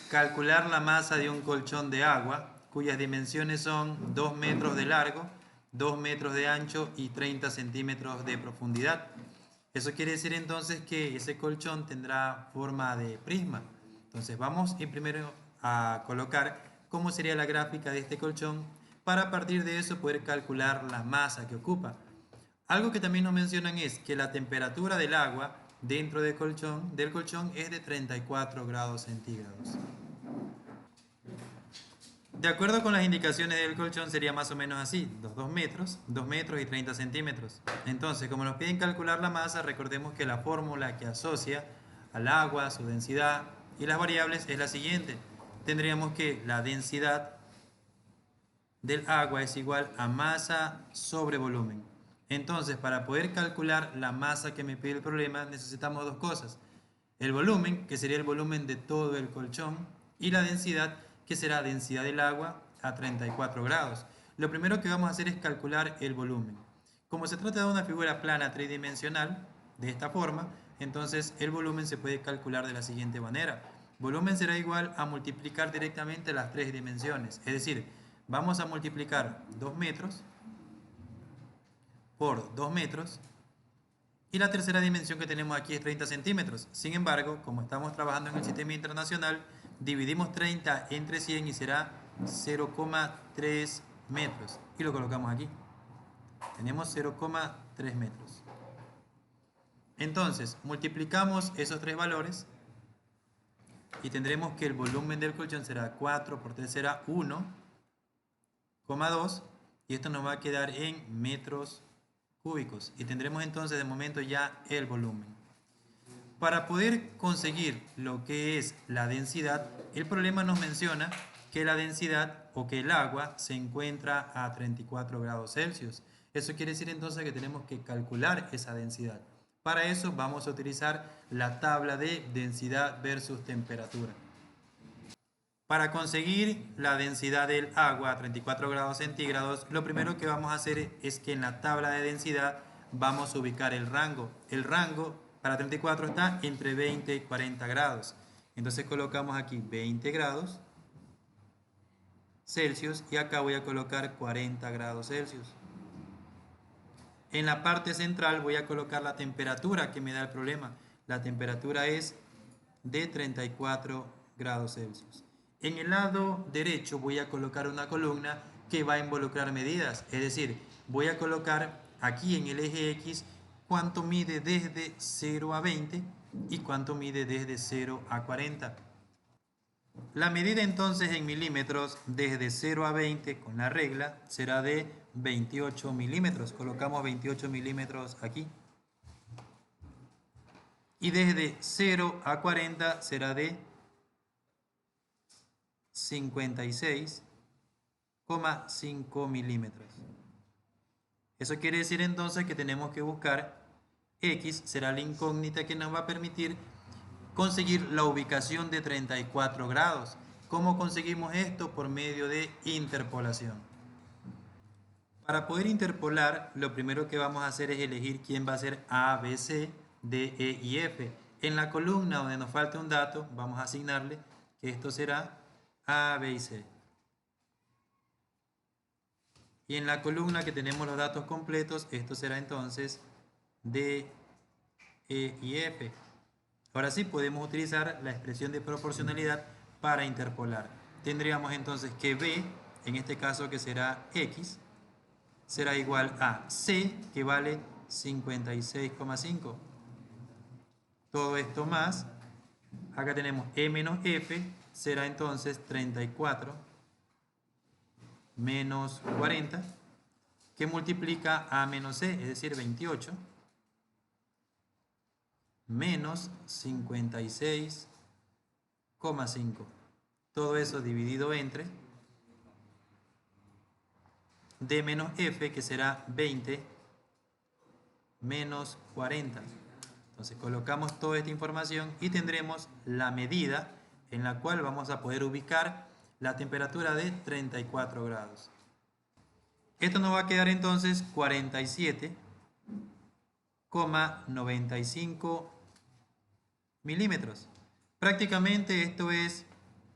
calcular la masa de un colchón de agua cuyas dimensiones son 2 metros de largo, 2 metros de ancho y 30 centímetros de profundidad. Eso quiere decir entonces que ese colchón tendrá forma de prisma. Entonces vamos primero a colocar cómo sería la gráfica de este colchón para a partir de eso poder calcular la masa que ocupa. Algo que también nos mencionan es que la temperatura del agua dentro del colchón es de 34 grados centígrados. De acuerdo con las indicaciones del colchón sería más o menos así, 2 metros y 30 centímetros. Entonces, como nos piden calcular la masa, recordemos que la fórmula que asocia al agua, su densidad y las variables es la siguiente. Tendríamos que la densidad del agua es igual a masa sobre volumen. Entonces, para poder calcular la masa que me pide el problema, necesitamos dos cosas. El volumen, que sería el volumen de todo el colchón, y la densidad, que será densidad del agua a 34 grados. Lo primero que vamos a hacer es calcular el volumen. Como se trata de una figura plana tridimensional, de esta forma, entonces el volumen se puede calcular de la siguiente manera. Volumen será igual a multiplicar directamente las tres dimensiones, es decir, vamos a multiplicar 2 metros por 2 metros y la tercera dimensión que tenemos aquí es 30 centímetros. Sin embargo, como estamos trabajando en el sistema internacional, dividimos 30 entre 100 y será 0,3 metros. Y lo colocamos aquí. Tenemos 0,3 metros. Entonces, multiplicamos esos tres valores y tendremos que el volumen del colchón será 4 por 3 será 1,2 y esto nos va a quedar en metros cúbicos y tendremos entonces de momento ya el volumen. Para poder conseguir lo que es la densidad, el problema nos menciona que la densidad o que el agua se encuentra a 34 grados Celsius. Eso quiere decir entonces que tenemos que calcular esa densidad. Para eso vamos a utilizar la tabla de densidad versus temperatura. Para conseguir la densidad del agua a 34 grados centígrados, lo primero que vamos a hacer es que en la tabla de densidad vamos a ubicar el rango. El rango para 34 está entre 20 y 40 grados. Entonces colocamos aquí 20 grados Celsius y acá voy a colocar 40 grados Celsius. En la parte central voy a colocar la temperatura que me da el problema. La temperatura es de 34 grados Celsius. En el lado derecho voy a colocar una columna que va a involucrar medidas. Es decir, voy a colocar aquí en el eje X cuánto mide desde 0 a 20 y cuánto mide desde 0 a 40. La medida entonces en milímetros desde 0 a 20 con la regla será de 28 milímetros. Colocamos 28 milímetros aquí. Y desde 0 a 40 será de 56,5 milímetros. Eso quiere decir entonces que tenemos que buscar X, será la incógnita que nos va a permitir conseguir la ubicación de 34 grados. ¿Cómo conseguimos esto? Por medio de interpolación. Para poder interpolar, lo primero que vamos a hacer es elegir quién va a ser A, B, C, D, E y F. En la columna donde nos falta un dato, vamos a asignarle que esto será A, B y C. Y en la columna que tenemos los datos completos, esto será entonces D, E y F. Ahora sí podemos utilizar la expresión de proporcionalidad para interpolar. Tendríamos entonces que B, en este caso que será X, será igual a C, que vale 56,5. Todo esto más, acá tenemos E menos F, será entonces 34 menos 40, que multiplica A menos C, es decir, 28, menos 56,5. Todo eso dividido entre D menos F, que será 20 menos 40. Entonces colocamos toda esta información y tendremos la medida en la cual vamos a poder ubicar la temperatura de 34 grados. Esto nos va a quedar entonces 47,95 milímetros. Prácticamente esto es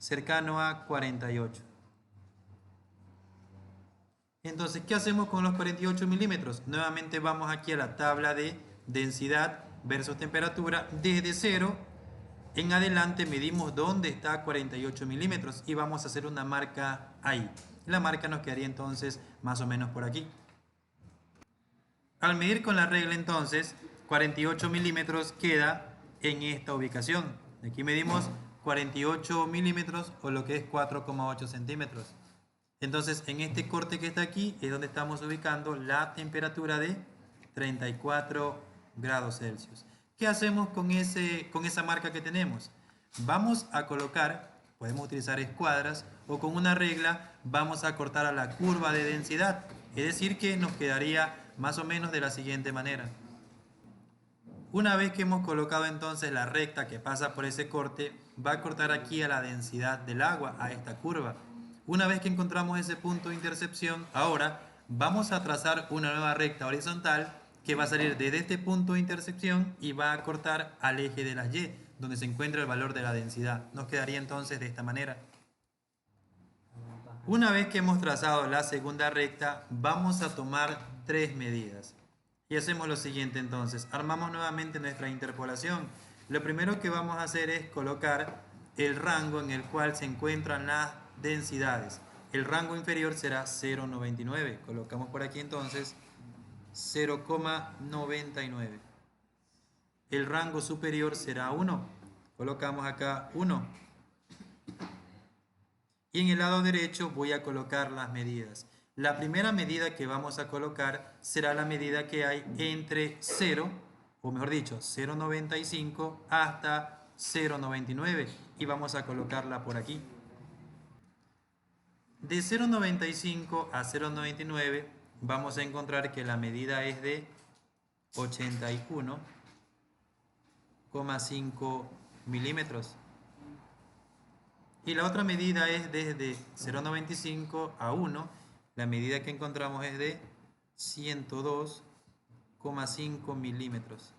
cercano a 48. Entonces, ¿qué hacemos con los 48 milímetros? Nuevamente vamos aquí a la tabla de densidad versus temperatura. Desde 0 en adelante medimos dónde está 48 milímetros y vamos a hacer una marca ahí. La marca nos quedaría entonces más o menos por aquí. Al medir con la regla entonces, 48 milímetros queda en esta ubicación. Aquí medimos 48 milímetros o lo que es 4,8 centímetros. Entonces, en este corte que está aquí es donde estamos ubicando la temperatura de 34 grados Celsius. ¿Qué hacemos con esa marca que tenemos? Vamos a colocar, podemos utilizar escuadras o con una regla vamos a cortar a la curva de densidad. Es decir, que nos quedaría más o menos de la siguiente manera. Una vez que hemos colocado entonces la recta que pasa por ese corte, va a cortar aquí a la densidad del agua, a esta curva. Una vez que encontramos ese punto de intercepción, ahora vamos a trazar una nueva recta horizontal que va a salir desde este punto de intercepción y va a cortar al eje de las Y, donde se encuentra el valor de la densidad. Nos quedaría entonces de esta manera. Una vez que hemos trazado la segunda recta, vamos a tomar 3 medidas. Y hacemos lo siguiente entonces, armamos nuevamente nuestra interpolación. Lo primero que vamos a hacer es colocar el rango en el cual se encuentran las densidades. El rango inferior será 0,99. Colocamos por aquí entonces 0,99. El rango superior será 1. Colocamos acá 1. Y en el lado derecho voy a colocar las medidas. La primera medida que vamos a colocar será la medida que hay entre 0, o mejor dicho, 0,95 hasta 0,99. Y vamos a colocarla por aquí. De 0,95 a 0,99 vamos a encontrar que la medida es de 81,5 milímetros. Y la otra medida es desde 0,95 a 1. La medida que encontramos es de 102,5 milímetros.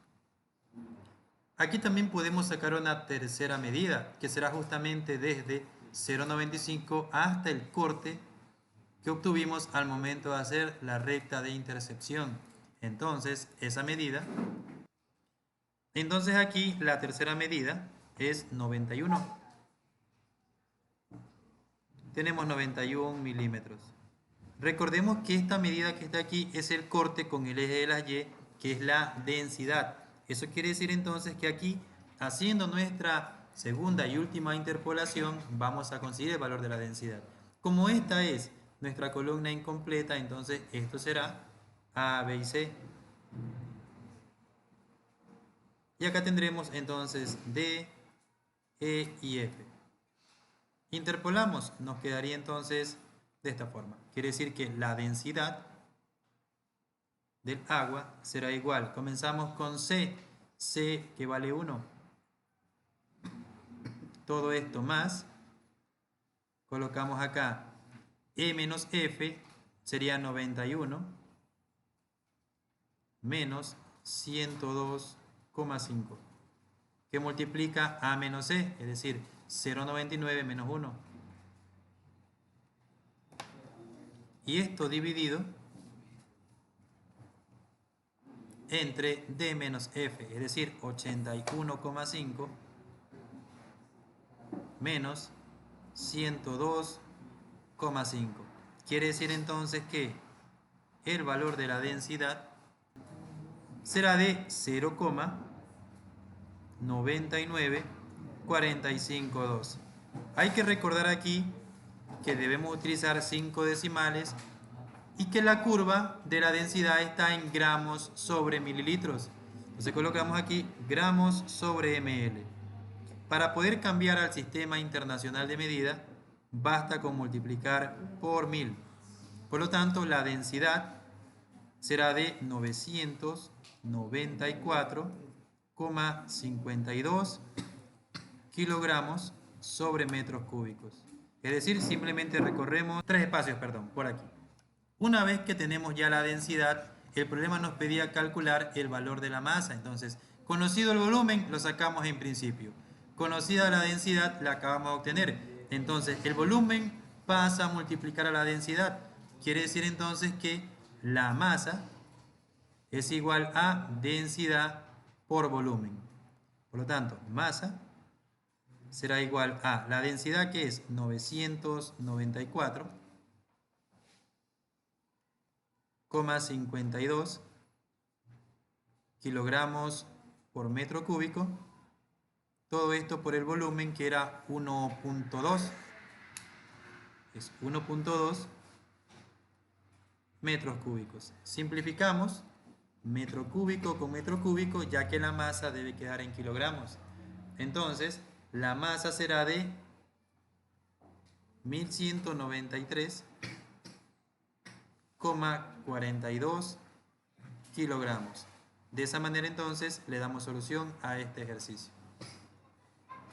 Aquí también podemos sacar una tercera medida, que será justamente desde 0,95 hasta el corte que obtuvimos al momento de hacer la recta de intercepción. Entonces, esa medida. Entonces aquí la tercera medida es 91. Tenemos 91 milímetros. Recordemos que esta medida que está aquí es el corte con el eje de la Y, que es la densidad. Eso quiere decir entonces que aquí, haciendo nuestra segunda y última interpolación, vamos a conseguir el valor de la densidad. Como esta es nuestra columna incompleta, entonces esto será A, B y C. Y acá tendremos entonces D, E y F. Interpolamos, nos quedaría entonces de esta forma. Quiere decir que la densidad del agua será igual. Comenzamos con C, C que vale 1. Todo esto más, colocamos acá E menos F, sería 91, menos 102,5, que multiplica A menos E, es decir, 0,99 menos 1. Y esto dividido entre D menos F, es decir, 81,5 menos 102,5. Quiere decir entonces que el valor de la densidad será de 0,99452. Hay que recordar aquí que debemos utilizar 5 decimales y que la curva de la densidad está en gramos sobre mililitros. Entonces colocamos aquí gramos sobre ml. Para poder cambiar al sistema internacional de medida, basta con multiplicar por 1000. Por lo tanto, la densidad será de 994,52 kilogramos sobre metros cúbicos. Es decir, simplemente recorremos 3 espacios, por aquí. Una vez que tenemos ya la densidad, el problema nos pedía calcular el valor de la masa. Entonces, conocido el volumen, lo sacamos en principio. Conocida la densidad, la acabamos de obtener. Entonces, el volumen pasa a multiplicar a la densidad. Quiere decir entonces que la masa es igual a densidad por volumen. Por lo tanto, masa será igual a la densidad, que es 994,52 kilogramos por metro cúbico. Todo esto por el volumen, que era 1.2. Es 1.2 metros cúbicos. Simplificamos metro cúbico con metro cúbico, ya que la masa debe quedar en kilogramos. Entonces, la masa será de 1193,42 kilogramos. De esa manera entonces le damos solución a este ejercicio.